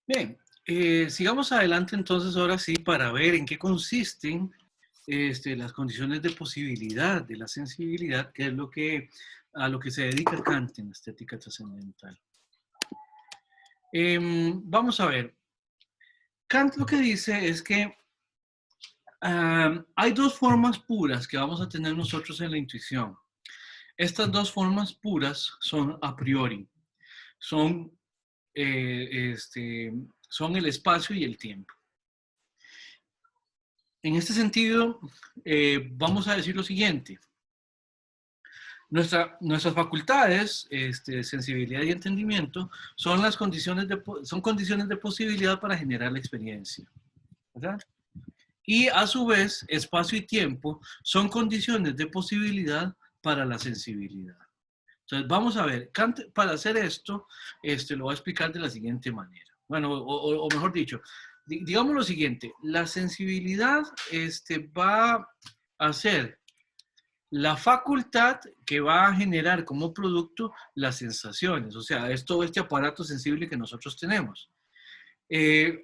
Bien, sigamos adelante entonces ahora sí para ver en qué consisten las condiciones de posibilidad de la sensibilidad, que es a lo que se dedica Kant en la estética trascendental. Vamos a ver, Kant lo que dice es que hay dos formas puras que vamos a tener nosotros en la intuición. Estas dos formas puras son a priori, son, son el espacio y el tiempo. En este sentido, vamos a decir lo siguiente. Nuestras facultades, sensibilidad y entendimiento, son son condiciones de posibilidad para generar la experiencia, ¿verdad? Y a su vez, espacio y tiempo son condiciones de posibilidad para la sensibilidad. Entonces, vamos a ver, Kant, para hacer esto, lo voy a explicar de la siguiente manera. Bueno, o mejor dicho, digamos lo siguiente, la sensibilidad va a ser la facultad que va a generar como producto las sensaciones, o sea, es todo este aparato sensible que nosotros tenemos.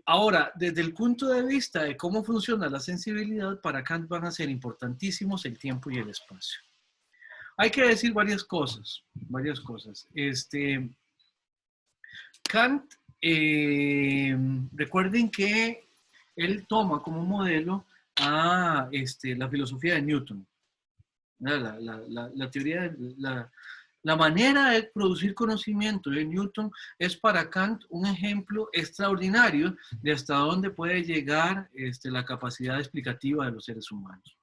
Ahora, desde el punto de vista de cómo funciona la sensibilidad, para Kant van a ser importantísimos el tiempo y el espacio. Hay que decir varias cosas, varias cosas. Kant, recuerden que él toma como modelo a la filosofía de Newton. La teoría, la manera de producir conocimiento de Newton es para Kant un ejemplo extraordinario de hasta dónde puede llegar la capacidad explicativa de los seres humanos.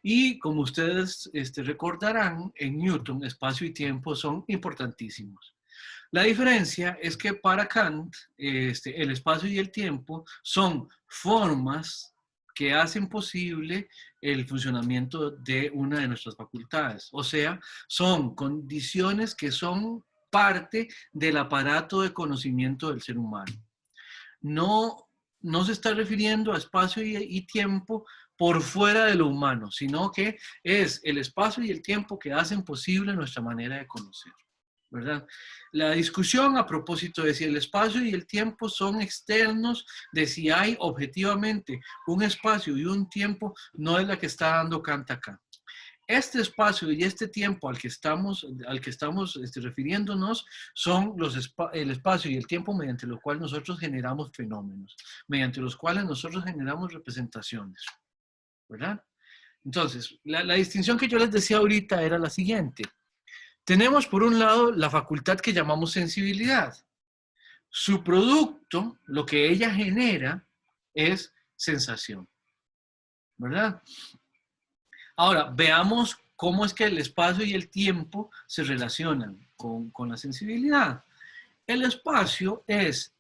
Y como ustedes recordarán, en Newton espacio y tiempo son importantísimos. La diferencia es que para Kant el espacio y el tiempo son formas que hacen posible el funcionamiento de una de nuestras facultades. O sea, son condiciones que son parte del aparato de conocimiento del ser humano. No, no se está refiriendo a espacio y tiempo por fuera de lo humano, sino que es el espacio y el tiempo que hacen posible nuestra manera de conocer, ¿verdad? La discusión a propósito de si el espacio y el tiempo son externos, de si hay objetivamente un espacio y un tiempo, no es la que está dando Kant acá. Este espacio y este tiempo al que estamos refiriéndonos son el espacio y el tiempo mediante lo cual nosotros generamos fenómenos, mediante los cuales nosotros generamos representaciones, ¿verdad? Entonces, la distinción que yo les decía ahorita era la siguiente. Tenemos por un lado la facultad que llamamos sensibilidad. Su producto, lo que ella genera, es sensación, ¿verdad? Ahora, veamos cómo es que el espacio y el tiempo se relacionan con la sensibilidad. El espacio es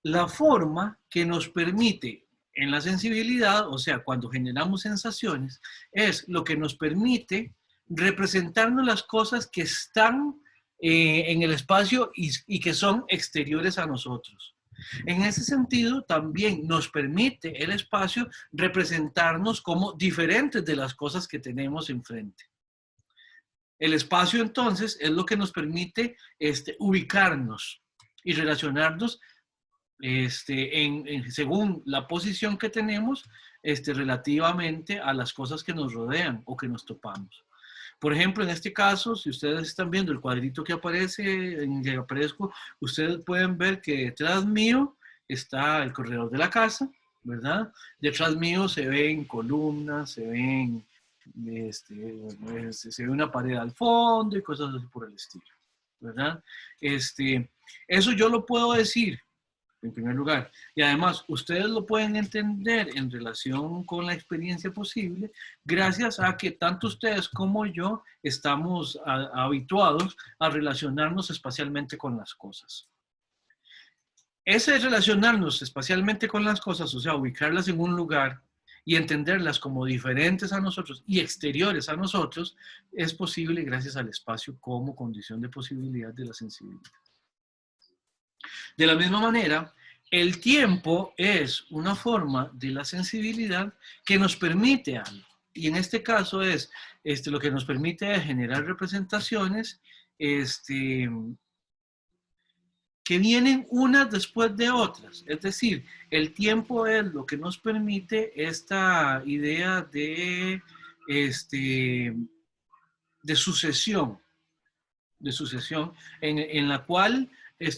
la forma que nos permite en la sensibilidad, o sea, cuando generamos sensaciones, es lo que nos permite representarnos las cosas que están en el espacio y que son exteriores a nosotros. En ese sentido, también nos permite el espacio representarnos como diferentes de las cosas que tenemos enfrente. El espacio, entonces, es lo que nos permite ubicarnos y relacionarnos según la posición que tenemos relativamente a las cosas que nos rodean o que nos topamos. Por ejemplo, en este caso, si ustedes están viendo el cuadrito que aparece, en que aparezco, ustedes pueden ver que detrás mío está el corredor de la casa, ¿verdad? Detrás mío se ven columnas, se ve una pared al fondo y cosas así por el estilo, ¿verdad? Eso yo lo puedo decir en primer lugar. Y además, ustedes lo pueden entender en relación con la experiencia posible, gracias a que tanto ustedes como yo estamos habituados a relacionarnos espacialmente con las cosas. Ese relacionarnos espacialmente con las cosas, o sea, ubicarlas en un lugar y entenderlas como diferentes a nosotros y exteriores a nosotros, es posible gracias al espacio como condición de posibilidad de la sensibilidad. De la misma manera, el tiempo es una forma de la sensibilidad que nos permite algo. Y en este caso es lo que nos permite generar representaciones que que vienen unas después de otras. Es decir, el tiempo es lo que nos permite esta idea de sucesión, en la cual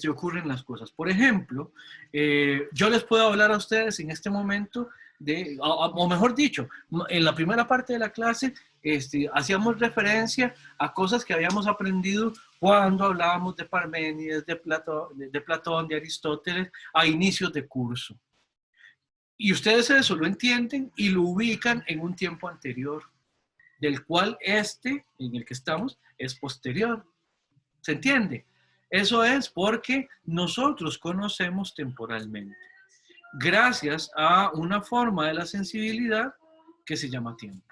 ocurren las cosas. Por ejemplo, yo les puedo hablar a ustedes en este momento o mejor dicho, en la primera parte de la clase hacíamos referencia a cosas que habíamos aprendido cuando hablábamos de Parménides, de Platón, de Aristóteles, a inicios de curso. Y ustedes eso lo entienden y lo ubican en un tiempo anterior, del cual en el que estamos, es posterior. ¿Se entiende? Eso es porque nosotros conocemos temporalmente, gracias a una forma de la sensibilidad que se llama tiempo.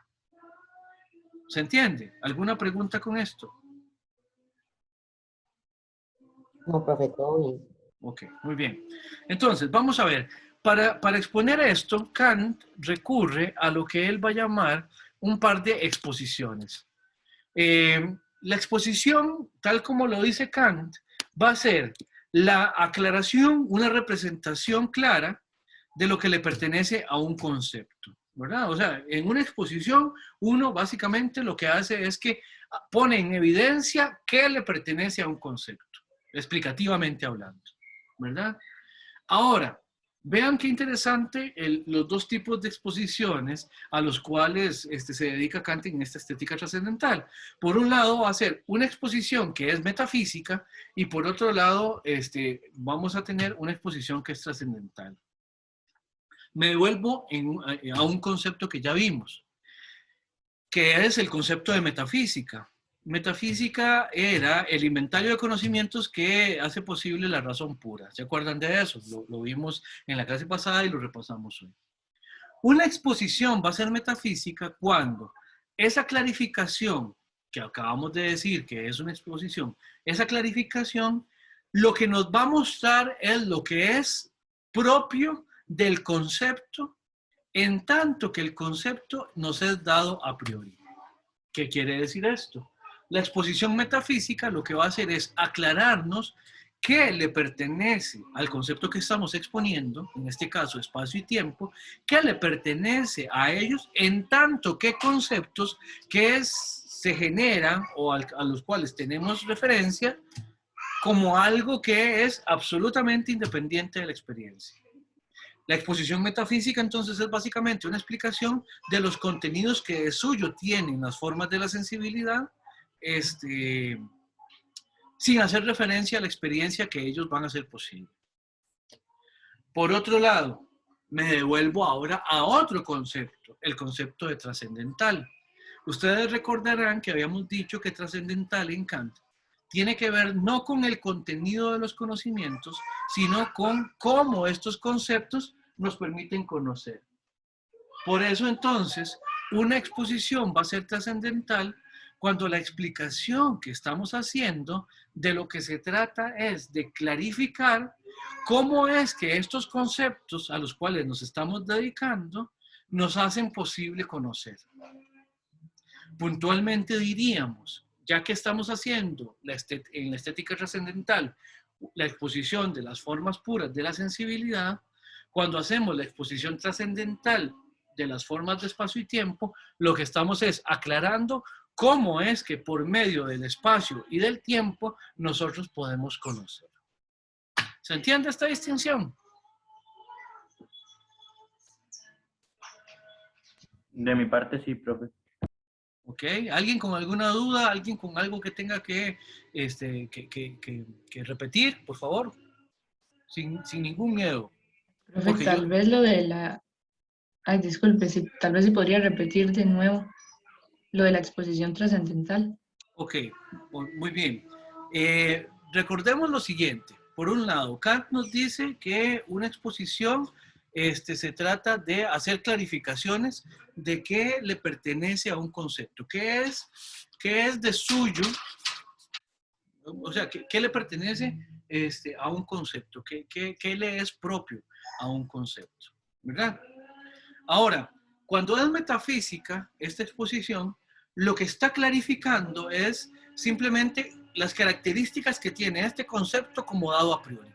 ¿Se entiende? ¿Alguna pregunta con esto? No, profe, todo bien. Ok, muy bien. Entonces, vamos a ver. Para exponer esto, Kant recurre a lo que él va a llamar un par de exposiciones. La exposición, tal como lo dice Kant, va a ser la aclaración, una representación clara de lo que le pertenece a un concepto, ¿verdad? O sea, en una exposición, uno básicamente lo que hace es que pone en evidencia qué le pertenece a un concepto, explicativamente hablando, ¿verdad? Ahora, vean qué interesante los dos tipos de exposiciones a los cuales se dedica Kant en esta estética trascendental. Por un lado va a ser una exposición que es metafísica y por otro lado vamos a tener una exposición que es trascendental. Me devuelvo a un concepto que ya vimos, que es el concepto de metafísica. Metafísica era el inventario de conocimientos que hace posible la razón pura. ¿Se acuerdan de eso? Lo vimos en la clase pasada y lo repasamos hoy. Una exposición va a ser metafísica cuando esa clarificación que acabamos de decir que es una exposición, esa clarificación lo que nos va a mostrar es lo que es propio del concepto, en tanto que el concepto nos es dado a priori. ¿Qué quiere decir esto? La exposición metafísica lo que va a hacer es aclararnos qué le pertenece al concepto que estamos exponiendo, en este caso espacio y tiempo, qué le pertenece a ellos, en tanto que conceptos que se generan o a los cuales tenemos referencia como algo que es absolutamente independiente de la experiencia. La exposición metafísica entonces es básicamente una explicación de los contenidos que de suyo tienen las formas de la sensibilidad, sin hacer referencia a la experiencia que ellos van a hacer posible. Por otro lado, me devuelvo ahora a otro concepto, el concepto de trascendental. Ustedes recordarán que habíamos dicho que trascendental en Kant tiene que ver no con el contenido de los conocimientos, sino con cómo estos conceptos nos permiten conocer. Por eso entonces, una exposición va a ser trascendental cuando la explicación que estamos haciendo de lo que se trata es de clarificar cómo es que estos conceptos a los cuales nos estamos dedicando nos hacen posible conocer. Puntualmente diríamos, ya que estamos haciendo en la estética trascendental la exposición de las formas puras de la sensibilidad, cuando hacemos la exposición trascendental de las formas de espacio y tiempo, lo que estamos es aclarando cómo es que por medio del espacio y del tiempo nosotros podemos conocer. ¿Se entiende esta distinción? De mi parte sí, profe. ¿Ok? ¿Alguien con alguna duda? ¿Alguien con algo que tenga que repetir? Por favor. Sin ningún miedo. Profe, Porque tal vez lo de la... Ay, disculpe, tal vez si podría repetir de nuevo lo de la exposición trascendental. Ok, muy bien. Recordemos lo siguiente. Por un lado, Kant nos dice que una exposición se trata de hacer clarificaciones de qué le pertenece a un concepto, qué es de suyo, o sea, qué le pertenece a un concepto, qué le es propio a un concepto, ¿verdad? Ahora, cuando es metafísica, esta exposición, lo que está clarificando es simplemente las características que tiene este concepto como dado a priori.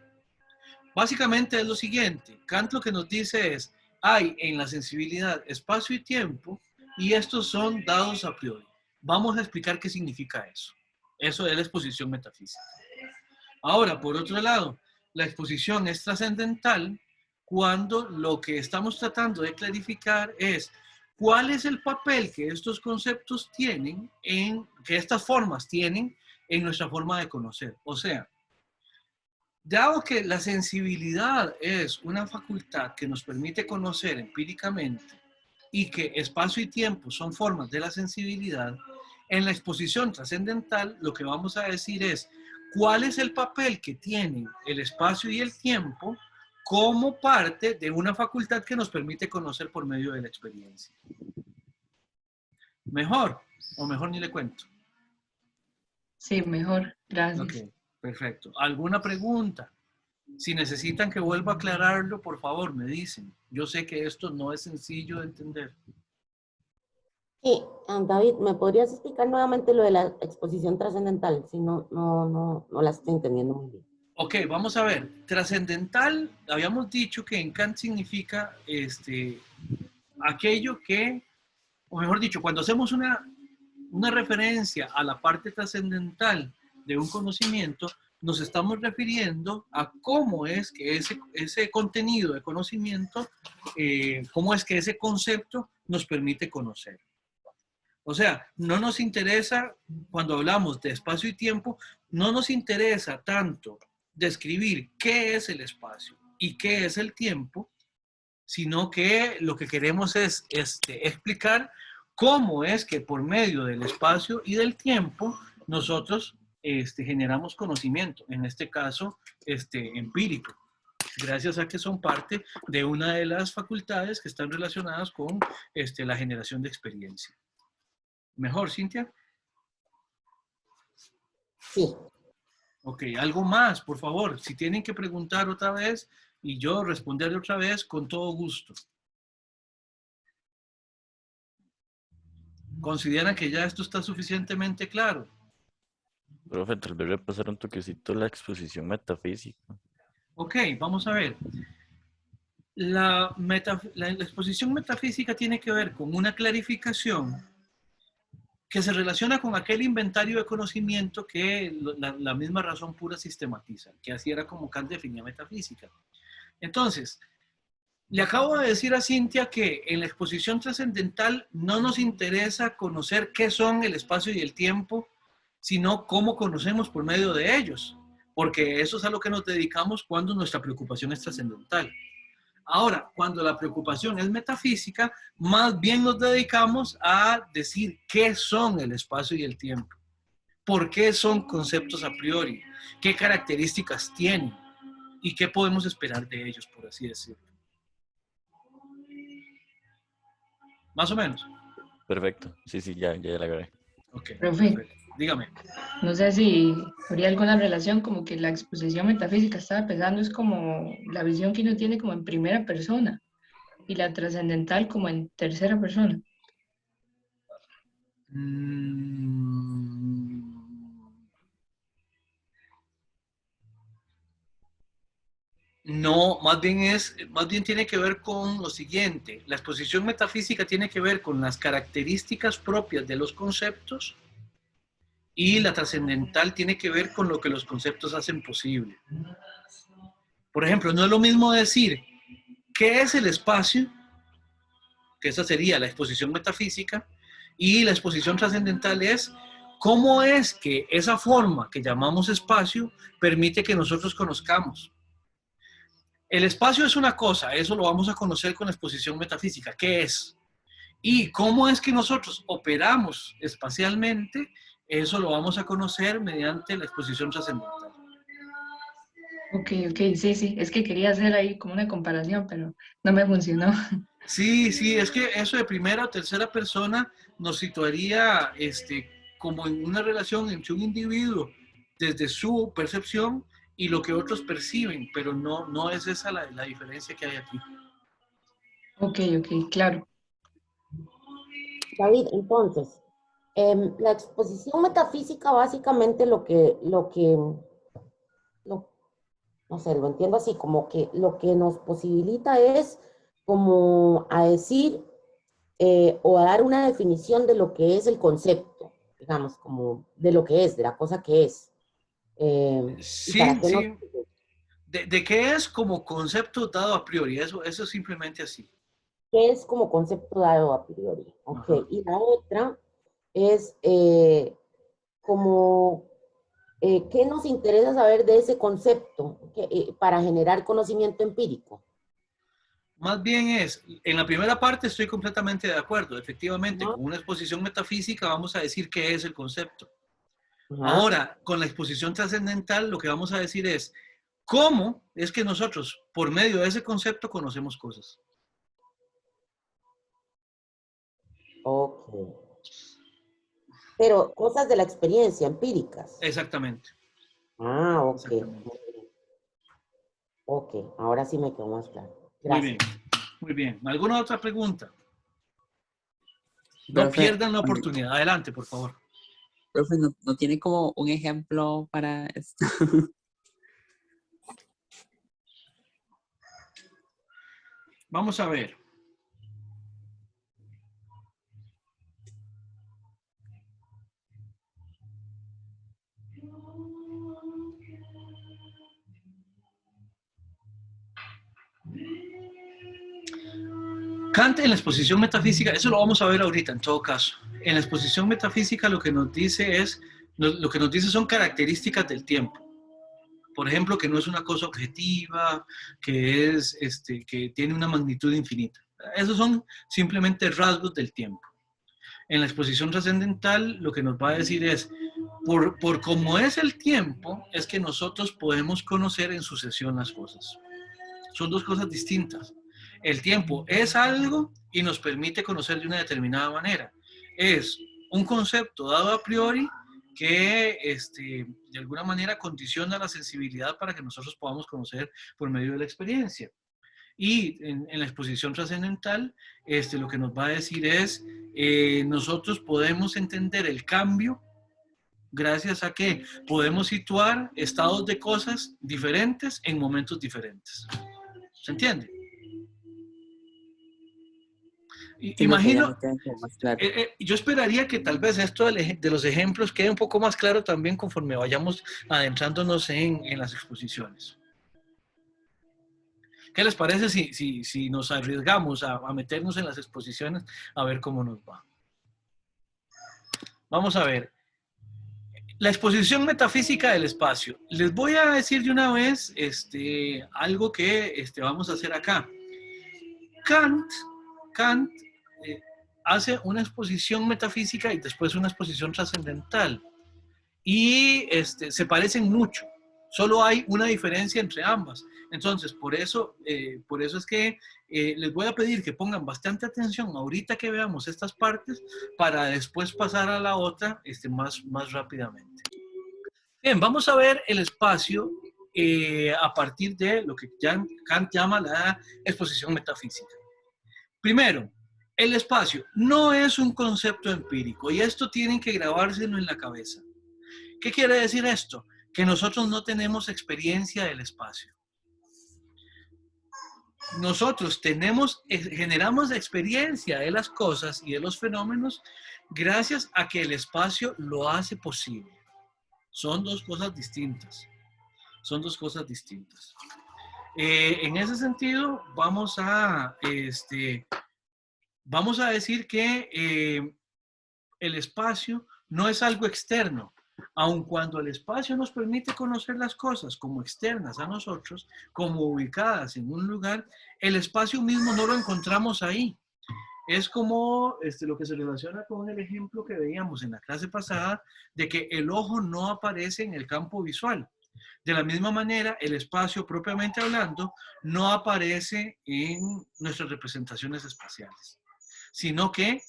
Básicamente es lo siguiente. Kant lo que nos dice es, hay en la sensibilidad espacio y tiempo y estos son dados a priori. Vamos a explicar qué significa eso. Eso es la exposición metafísica. Ahora, por otro lado, la exposición es trascendental cuando lo que estamos tratando de clarificar es cuál es el papel que estos conceptos tienen, que estas formas tienen en nuestra forma de conocer. O sea, dado que la sensibilidad es una facultad que nos permite conocer empíricamente y que espacio y tiempo son formas de la sensibilidad, en la exposición trascendental lo que vamos a decir es cuál es el papel que tienen el espacio y el tiempo como parte de una facultad que nos permite conocer por medio de la experiencia. ¿Mejor? ¿O mejor ni le cuento? Sí, mejor. Gracias. Ok, perfecto. ¿Alguna pregunta? Si necesitan que vuelva a aclararlo, por favor, me dicen. Yo sé que esto no es sencillo de entender. Sí, David, ¿me podrías explicar nuevamente lo de la exposición trascendental? Si no la estoy entendiendo muy bien. Ok, vamos a ver. Trascendental, habíamos dicho que en Kant significa aquello que, o mejor dicho, cuando hacemos una referencia a la parte trascendental de un conocimiento, nos estamos refiriendo a cómo es que ese contenido de conocimiento, cómo es que ese concepto nos permite conocer. O sea, no nos interesa, cuando hablamos de espacio y tiempo, no nos interesa tanto describir qué es el espacio y qué es el tiempo, sino que lo que queremos es explicar cómo es que por medio del espacio y del tiempo nosotros generamos conocimiento, en este caso empírico, gracias a que son parte de una de las facultades que están relacionadas con la generación de experiencia. ¿Mejor, Cintia? Sí. Ok, algo más, por favor. Si tienen que preguntar otra vez y yo responderle otra vez, con todo gusto. ¿Consideran que ya esto está suficientemente claro? Profe, tal vez repasar un toquecito la exposición metafísica. Ok, vamos a ver. La exposición metafísica tiene que ver con una clarificación que se relaciona con aquel inventario de conocimiento que la misma razón pura sistematiza, que así era como Kant definía metafísica. Entonces, le acabo de decir a Cintia que en la exposición trascendental no nos interesa conocer qué son el espacio y el tiempo, sino cómo conocemos por medio de ellos, porque eso es a lo que nos dedicamos cuando nuestra preocupación es trascendental. Ahora, cuando la preocupación es metafísica, más bien nos dedicamos a decir qué son el espacio y el tiempo, por qué son conceptos a priori, qué características tienen y qué podemos esperar de ellos, por así decirlo. Más o menos. Perfecto. Sí, ya la agarré. Ok, Profe, perfecto. Dígame. no sé si habría alguna relación, como que la exposición metafísica estaba pensando, es como la visión que uno tiene como en primera persona y la trascendental como en tercera persona. No, más bien tiene que ver con lo siguiente. La exposición metafísica tiene que ver con las características propias de los conceptos y la trascendental tiene que ver con lo que los conceptos hacen posible. Por ejemplo, no es lo mismo decir qué es el espacio, que esa sería la exposición metafísica, y la exposición trascendental es cómo es que esa forma que llamamos espacio permite que nosotros conozcamos. El espacio es una cosa, eso lo vamos a conocer con la exposición metafísica. ¿Qué es? Y cómo es que nosotros operamos espacialmente, eso lo vamos a conocer mediante la exposición trascendental. Ok, sí, es que quería hacer ahí como una comparación, pero no me funcionó. Sí, es que eso de primera o tercera persona nos situaría como en una relación entre un individuo desde su percepción y lo que otros perciben, pero no es esa la diferencia que hay aquí. Ok, claro. David, entonces, La exposición metafísica básicamente no sé, lo entiendo así, como que lo que nos posibilita es como a decir o a dar una definición de lo que es el concepto, digamos, como de lo que es, de la cosa que es. ¿Y para Sí, qué nos sí. ¿De qué es como concepto dado a priori? Eso es simplemente así. qué es como concepto dado a priori? Ok, Ajá. y la otra es como qué nos interesa saber de ese concepto para generar conocimiento empírico. Más bien es, en la primera parte estoy completamente de acuerdo. Efectivamente, Ajá, con una exposición metafísica vamos a decir qué es el concepto. ajá, Ahora, con la exposición trascendental, lo que vamos a decir es cómo es que nosotros, por medio de ese concepto, conocemos cosas. ok. Pero cosas de la experiencia, empíricas. Exactamente, Ah, ok. exactamente. Ok, ahora sí me quedó más claro. Muy bien, Gracias. muy bien. ¿Alguna otra pregunta? No Profe, pierdan la oportunidad. Adelante, por favor. profe, ¿no tiene como un ejemplo para esto? Vamos a ver. Kant en la exposición metafísica, eso lo vamos a ver ahorita en todo caso. En la exposición metafísica lo que nos dice es, lo que nos dice son características del tiempo. Por ejemplo, que no es una cosa objetiva, que tiene una magnitud infinita. Esos son simplemente rasgos del tiempo. En la exposición trascendental lo que nos va a decir es, por cómo es el tiempo, es que nosotros podemos conocer en sucesión las cosas. Son dos cosas distintas. El tiempo es algo y nos permite conocer de una determinada manera. Es un concepto dado a priori que de alguna manera condiciona la sensibilidad para que nosotros podamos conocer por medio de la experiencia. Y en la exposición trascendental, lo que nos va a decir es, nosotros podemos entender el cambio gracias a que podemos situar estados de cosas diferentes en momentos diferentes. ¿Se entiende? Sí, profe, ya Imagino, me queda como más claro. yo esperaría que tal vez esto de los ejemplos quede un poco más claro también conforme vayamos adentrándonos en las exposiciones. ¿Qué les parece si nos arriesgamos a meternos en las exposiciones a ver cómo nos va? Vamos a ver. La exposición metafísica del espacio. Les voy a decir de una vez algo que vamos a hacer acá. Kant hace una exposición metafísica y después una exposición trascendental. Y se parecen mucho. Solo hay una diferencia entre ambas. Entonces, por eso es que les voy a pedir que pongan bastante atención ahorita que veamos estas partes para después pasar a la otra más rápidamente. Bien, vamos a ver el espacio a partir de lo que Kant llama la exposición metafísica. Primero, el espacio no es un concepto empírico y esto tienen que grabárselo en la cabeza. ¿Qué quiere decir esto? Que nosotros no tenemos experiencia del espacio. Nosotros generamos experiencia de las cosas y de los fenómenos gracias a que el espacio lo hace posible. Son dos cosas distintas. Son dos cosas distintas. En ese sentido, vamos a decir que el espacio no es algo externo, aun cuando el espacio nos permite conocer las cosas como externas a nosotros, como ubicadas en un lugar, el espacio mismo no lo encontramos ahí. Es como lo que se relaciona con el ejemplo que veíamos en la clase pasada de que el ojo no aparece en el campo visual. De la misma manera, el espacio propiamente hablando no aparece en nuestras representaciones espaciales, sino que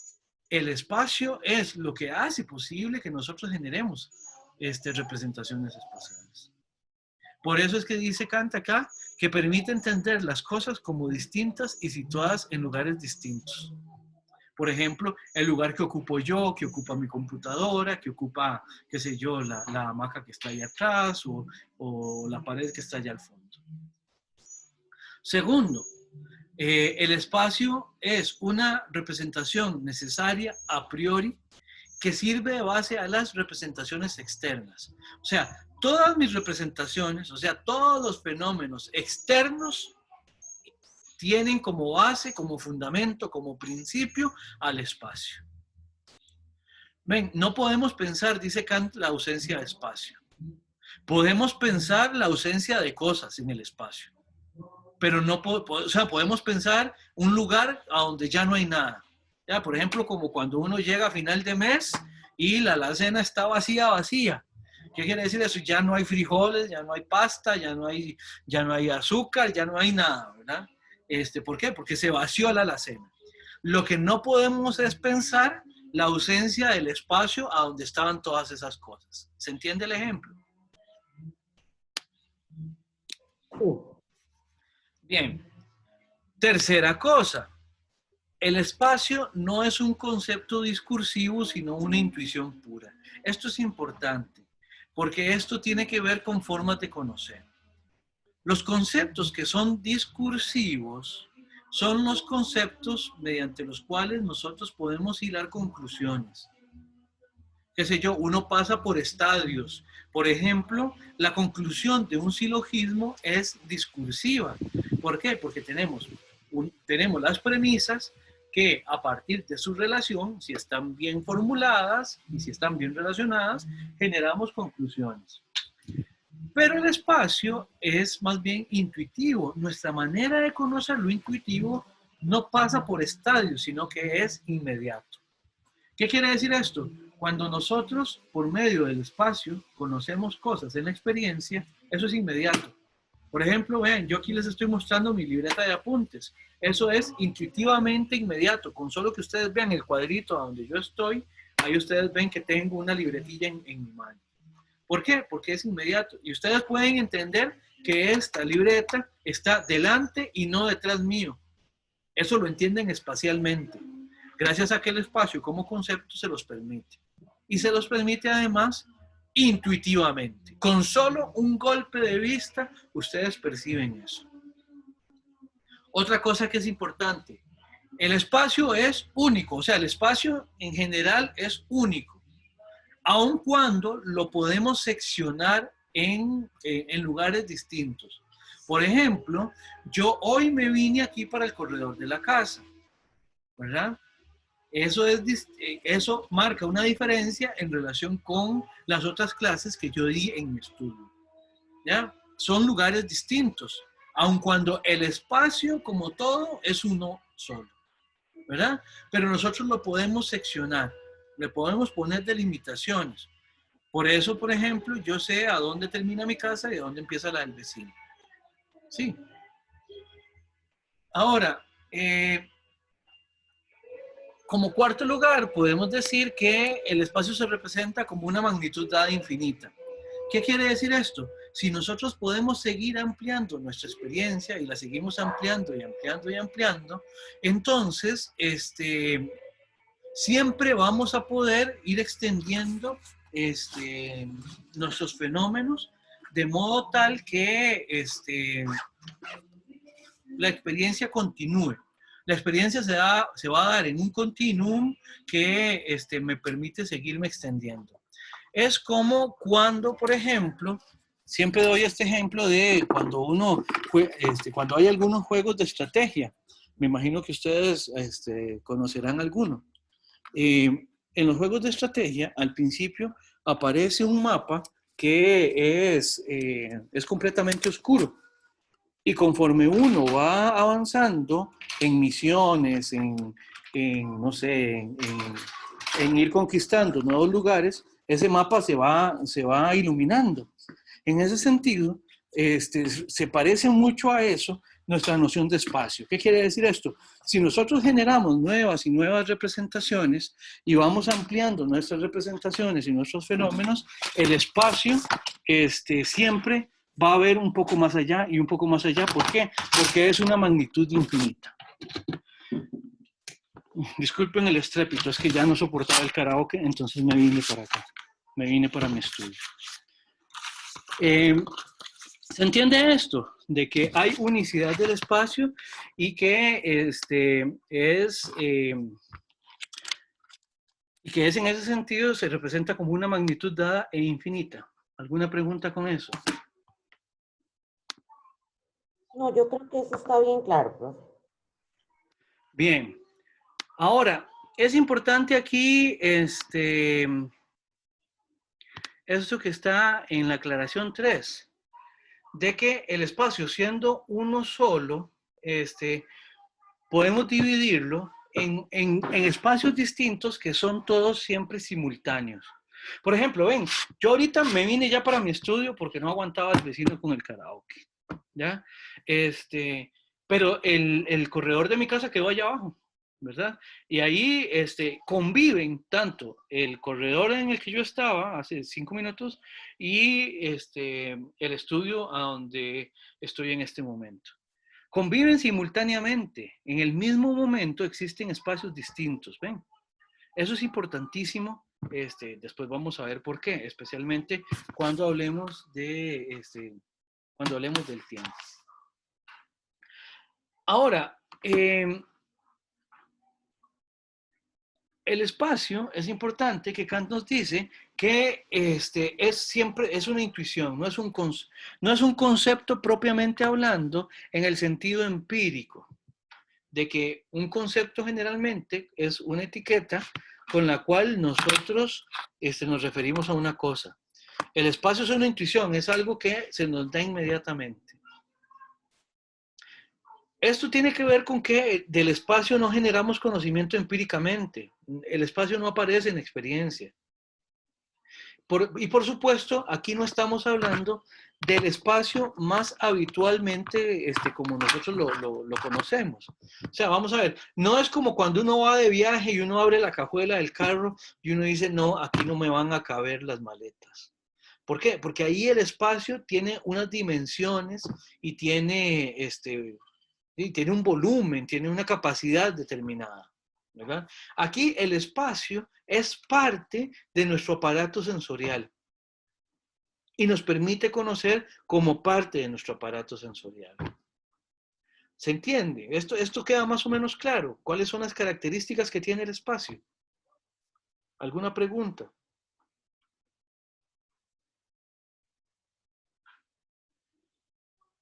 el espacio es lo que hace posible que nosotros generemos representaciones espaciales. Por eso es que dice Kant acá que permite entender las cosas como distintas y situadas en lugares distintos. Por ejemplo, el lugar que ocupo yo, que ocupa mi computadora, que ocupa, qué sé yo, la hamaca que está ahí atrás o la pared que está allá al fondo. Segundo, el espacio es una representación necesaria a priori que sirve de base a las representaciones externas. O sea, todas mis representaciones, o sea, todos los fenómenos externos tienen como base, como fundamento, como principio al espacio. Ven, no podemos pensar, dice Kant, la ausencia de espacio. Podemos pensar la ausencia de cosas en el espacio, pero no podemos pensar un lugar a donde ya no hay nada. Ya, por ejemplo, como cuando uno llega a final de mes y la alacena está vacía. ¿Qué quiere decir eso? Ya no hay frijoles, ya no hay pasta, ya no hay azúcar, ya no hay nada, ¿verdad? ¿Por qué? Porque se vació la alacena. Lo que no podemos es pensar la ausencia del espacio a donde estaban todas esas cosas. ¿Se entiende el ejemplo? Bien. Tercera cosa. El espacio no es un concepto discursivo, sino una intuición pura. Esto es importante, porque esto tiene que ver con formas de conocer. Los conceptos que son discursivos son los conceptos mediante los cuales nosotros podemos hilar conclusiones. Qué sé yo, uno pasa por estadios. Por ejemplo, la conclusión de un silogismo es discursiva. ¿Por qué? Porque tenemos las premisas que a partir de su relación, si están bien formuladas y si están bien relacionadas, generamos conclusiones. Pero el espacio es más bien intuitivo. Nuestra manera de conocer lo intuitivo no pasa por estadios, sino que es inmediato. ¿Qué quiere decir esto? Cuando nosotros, por medio del espacio, conocemos cosas en la experiencia, eso es inmediato. Por ejemplo, vean, yo aquí les estoy mostrando mi libreta de apuntes. Eso es intuitivamente inmediato. Con solo que ustedes vean el cuadrito donde yo estoy, ahí ustedes ven que tengo una libretilla en mi mano. ¿Por qué? Porque es inmediato. Y ustedes pueden entender que esta libreta está delante y no detrás mío. Eso lo entienden espacialmente. Gracias a que el espacio como concepto se los permite. Y se los permite además intuitivamente. Con solo un golpe de vista, ustedes perciben eso. Otra cosa que es importante. El espacio es único. O sea, el espacio en general es único. Aun cuando lo podemos seccionar en lugares distintos. Por ejemplo, yo hoy me vine aquí para el corredor de la casa, ¿verdad? Eso marca una diferencia en relación con las otras clases que yo di en mi estudio, ¿ya? Son lugares distintos, aun cuando el espacio como todo es uno solo, ¿verdad? Pero nosotros lo podemos seccionar. Le podemos poner delimitaciones. Por eso, por ejemplo, yo sé a dónde termina mi casa y a dónde empieza la del vecino. Sí. Ahora, como cuarto lugar, podemos decir que el espacio se representa como una magnitud dada infinita. ¿Qué quiere decir esto? Si nosotros podemos seguir ampliando nuestra experiencia y la seguimos ampliando y ampliando y ampliando, entonces, siempre vamos a poder ir extendiendo nuestros fenómenos de modo tal que la experiencia continúe. La experiencia se va a dar en un continuum que me permite seguirme extendiendo. Es como cuando, por ejemplo, siempre doy este ejemplo de cuando cuando hay algunos juegos de estrategia. Me imagino que ustedes conocerán alguno. En los juegos de estrategia, al principio aparece un mapa que es completamente oscuro. Y conforme uno va avanzando en misiones, no sé, en ir conquistando nuevos lugares, ese mapa se va iluminando. En ese sentido, se parece mucho a eso nuestra noción de espacio. ¿Qué quiere decir esto? Si nosotros generamos nuevas y nuevas representaciones y vamos ampliando nuestras representaciones y nuestros fenómenos, el espacio siempre va a haber un poco más allá y un poco más allá. ¿Por qué? Porque es una magnitud infinita. Disculpen el estrépito, es que ya no soportaba el karaoke, entonces me vine para acá. Me vine para mi estudio. ¿Se entiende esto? De que hay unicidad del espacio y que y que en ese sentido se representa como una magnitud dada e infinita. ¿Alguna pregunta con eso? No, yo creo que eso está bien claro, profe. Bien. Ahora, es importante aquí esto que está en la aclaración 3, de que el espacio siendo uno solo, podemos dividirlo en espacios distintos que son todos siempre simultáneos. Por ejemplo, ven, yo ahorita me vine ya para mi estudio porque no aguantaba el vecino con el karaoke, ¿ya? Pero el corredor de mi casa quedó allá abajo, ¿verdad? Y ahí conviven tanto el corredor en el que yo estaba hace 5 minutos y el estudio a donde estoy en este momento. Conviven simultáneamente. En el mismo momento existen espacios distintos, ¿ven? Eso es importantísimo. Después vamos a ver por qué, especialmente cuando hablemos cuando hablemos del tiempo. Ahora, el espacio es importante que Kant nos dice que es una intuición, no es un concepto propiamente hablando en el sentido empírico, de que un concepto generalmente es una etiqueta con la cual nosotros nos referimos a una cosa. El espacio es una intuición, es algo que se nos da inmediatamente. Esto tiene que ver con que del espacio no generamos conocimiento empíricamente. El espacio no aparece en experiencia. Y por supuesto, aquí no estamos hablando del espacio más habitualmente como nosotros lo conocemos. O sea, vamos a ver, no es como cuando uno va de viaje y uno abre la cajuela del carro y uno dice, no, aquí no me van a caber las maletas. ¿Por qué? Porque ahí el espacio tiene unas dimensiones y tiene un volumen, tiene una capacidad determinada, ¿verdad? Aquí el espacio es parte de nuestro aparato sensorial y nos permite conocer como parte de nuestro aparato sensorial. ¿Se entiende? Esto queda más o menos claro. ¿Cuáles son las características que tiene el espacio? ¿Alguna pregunta?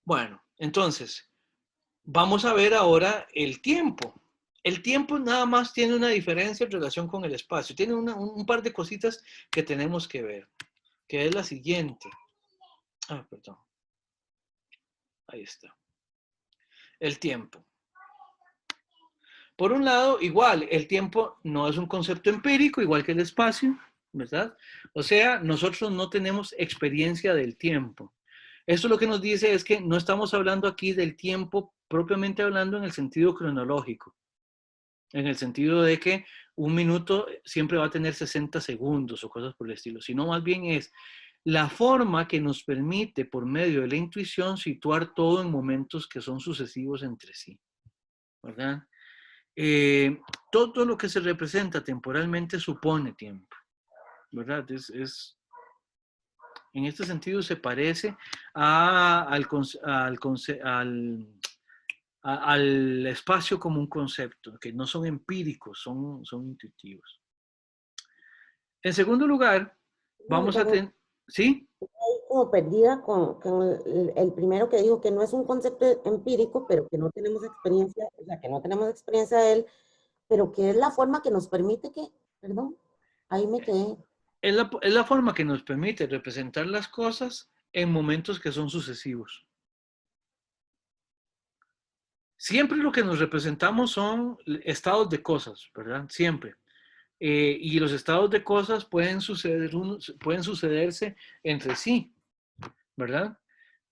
Bueno, entonces, vamos a ver ahora el tiempo. El tiempo nada más tiene una diferencia en relación con el espacio. Tiene un par de cositas que tenemos que ver, que es la siguiente. Perdón. Ahí está. El tiempo. Por un lado, igual, el tiempo no es un concepto empírico, igual que el espacio, ¿verdad? O sea, nosotros no tenemos experiencia del tiempo. Esto lo que nos dice es que no estamos hablando aquí del tiempo propiamente hablando en el sentido cronológico, en el sentido de que un minuto siempre va a tener 60 segundos o cosas por el estilo, sino más bien es la forma que nos permite, por medio de la intuición, situar todo en momentos que son sucesivos entre sí, ¿verdad? Todo lo que se representa temporalmente supone tiempo, ¿verdad? En este sentido se parece al espacio como un concepto, que no son empíricos, son intuitivos. En segundo lugar, vamos a tener... ¿Sí? Como perdida con el primero que dijo que no es un concepto empírico, pero que no tenemos experiencia, o sea, que no tenemos experiencia de él, pero que es la forma que nos permite que, perdón, ahí me quedé. Es la forma que nos permite representar las cosas en momentos que son sucesivos. Siempre lo que nos representamos son estados de cosas, ¿verdad? Siempre. Y los estados de cosas pueden sucederse entre sí, ¿verdad?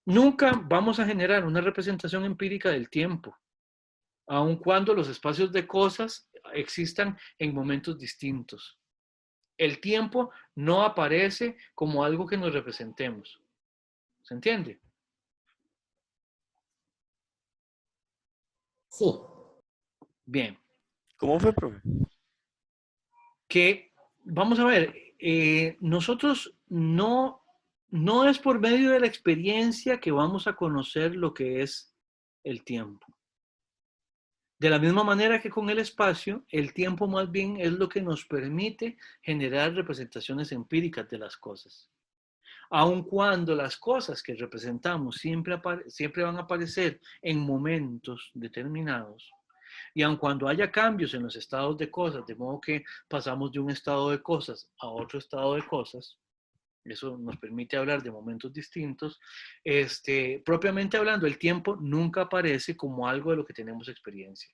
Nunca vamos a generar una representación empírica del tiempo, aun cuando los espacios de cosas existan en momentos distintos. El tiempo no aparece como algo que nos representemos. ¿Se entiende? Sí. Bien. ¿Cómo fue, profe? Que, vamos a ver, nosotros no es por medio de la experiencia que vamos a conocer lo que es el tiempo. De la misma manera que con el espacio, el tiempo más bien es lo que nos permite generar representaciones empíricas de las cosas. Aun cuando las cosas que representamos siempre van a aparecer en momentos determinados, y aun cuando haya cambios en los estados de cosas, de modo que pasamos de un estado de cosas a otro estado de cosas, eso nos permite hablar de momentos distintos, propiamente hablando, el tiempo nunca aparece como algo de lo que tenemos experiencia.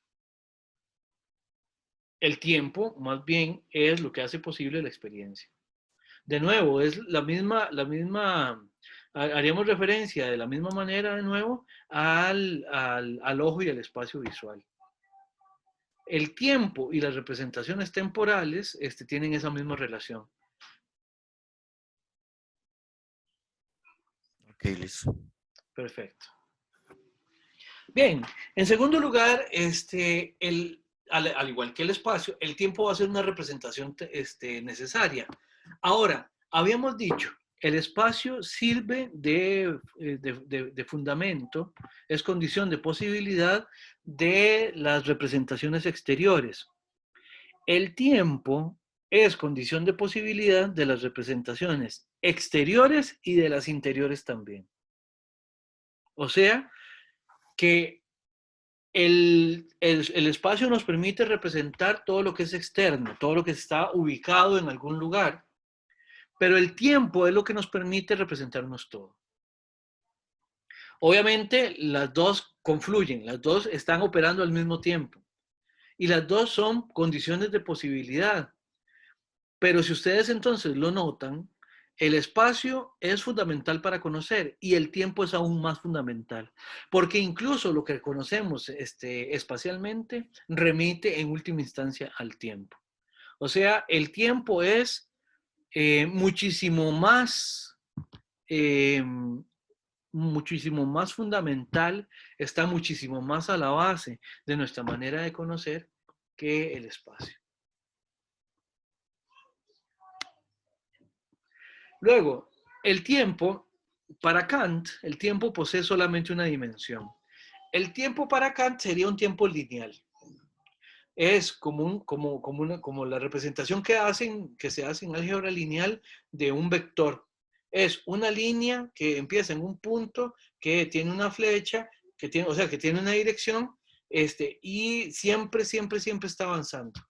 El tiempo, más bien, es lo que hace posible la experiencia. De nuevo, es haríamos referencia de la misma manera, de nuevo, al ojo y al espacio visual. El tiempo y las representaciones temporales tienen esa misma relación. Ok, listo. Perfecto. Bien, en segundo lugar, al igual que el espacio, el tiempo va a ser una representación necesaria. Ahora, habíamos dicho, el espacio sirve de fundamento, es condición de posibilidad de las representaciones exteriores. El tiempo es condición de posibilidad de las representaciones exteriores y de las interiores también. O sea, que el espacio nos permite representar todo lo que es externo, todo lo que está ubicado en algún lugar, pero el tiempo es lo que nos permite representarnos todo. Obviamente, las dos confluyen, las dos están operando al mismo tiempo y las dos son condiciones de posibilidad. Pero si ustedes entonces lo notan, el espacio es fundamental para conocer y el tiempo es aún más fundamental, porque incluso lo que conocemos espacialmente remite en última instancia al tiempo. O sea, el tiempo es muchísimo más fundamental, está muchísimo más a la base de nuestra manera de conocer que el espacio. Luego, el tiempo, para Kant, el tiempo posee solamente una dimensión. El tiempo para Kant sería un tiempo lineal. Es como la representación que se hace en álgebra lineal de un vector. Es una línea que empieza en un punto, que tiene una flecha, que tiene una dirección, y siempre está avanzando.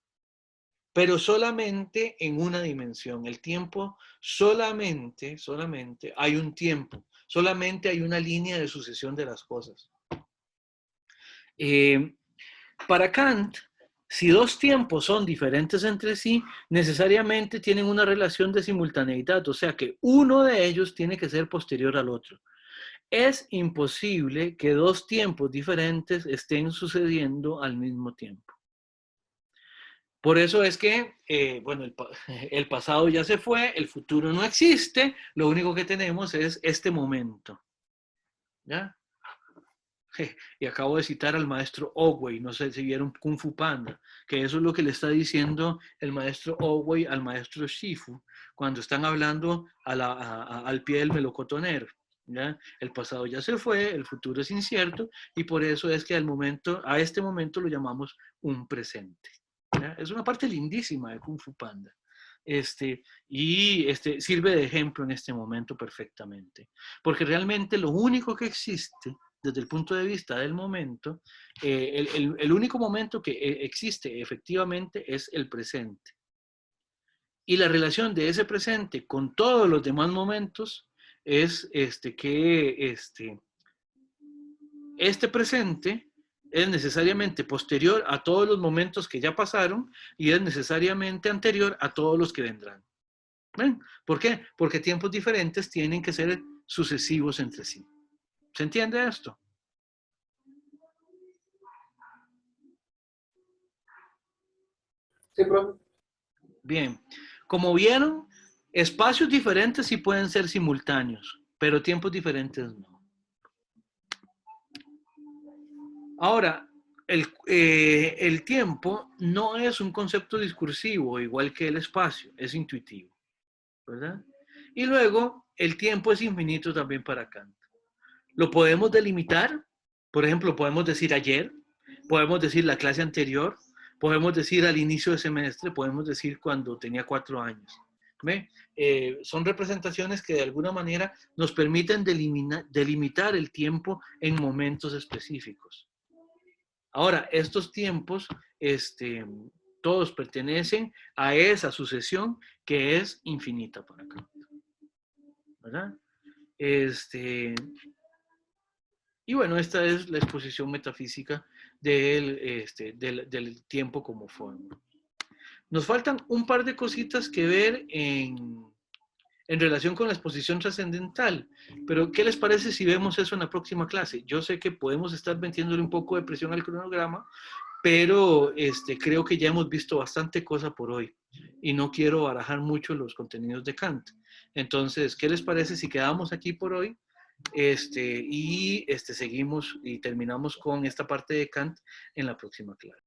Pero solamente en una dimensión. El tiempo solamente hay un tiempo, solamente hay una línea de sucesión de las cosas. Para Kant, si dos tiempos son diferentes entre sí, necesariamente tienen una relación de simultaneidad, o sea que uno de ellos tiene que ser posterior al otro. Es imposible que dos tiempos diferentes estén sucediendo al mismo tiempo. Por eso es que, bueno, el pasado ya se fue, el futuro no existe, lo único que tenemos es este momento. ¿Ya? Y acabo de citar al maestro Oogway, no sé si vieron Kung Fu Panda, que eso es lo que le está diciendo el maestro Oogway al maestro Shifu, cuando están hablando al pie del melocotonero. ¿Ya? El pasado ya se fue, el futuro es incierto, y por eso es que a este momento lo llamamos un presente. ¿Ya? Es una parte lindísima de Kung Fu Panda. Sirve de ejemplo en este momento perfectamente. Porque realmente lo único que existe desde el punto de vista del momento, el único momento que existe efectivamente es el presente. Y la relación de ese presente con todos los demás momentos es que este presente es necesariamente posterior a todos los momentos que ya pasaron y es necesariamente anterior a todos los que vendrán. ¿Ven? ¿Por qué? Porque tiempos diferentes tienen que ser sucesivos entre sí. ¿Se entiende esto? Sí, profe. Bien. Como vieron, espacios diferentes sí pueden ser simultáneos, pero tiempos diferentes no. Ahora, el tiempo no es un concepto discursivo, igual que el espacio, es intuitivo, ¿verdad? Y luego, el tiempo es infinito también para Kant. Lo podemos delimitar, por ejemplo, podemos decir ayer, podemos decir la clase anterior, podemos decir al inicio del semestre, podemos decir cuando tenía 4 años. ¿Ve? Son representaciones que de alguna manera nos permiten delimitar el tiempo en momentos específicos. Ahora, estos tiempos, todos pertenecen a esa sucesión que es infinita para Kant, ¿verdad? Y bueno, esta es la exposición metafísica del tiempo como forma. Nos faltan un par de cositas que ver en relación con la exposición trascendental, pero ¿qué les parece si vemos eso en la próxima clase? Yo sé que podemos estar metiéndole un poco de presión al cronograma, pero creo que ya hemos visto bastante cosa por hoy y no quiero barajar mucho los contenidos de Kant. Entonces, ¿qué les parece si quedamos aquí por hoy? Y seguimos y terminamos con esta parte de Kant en la próxima clase.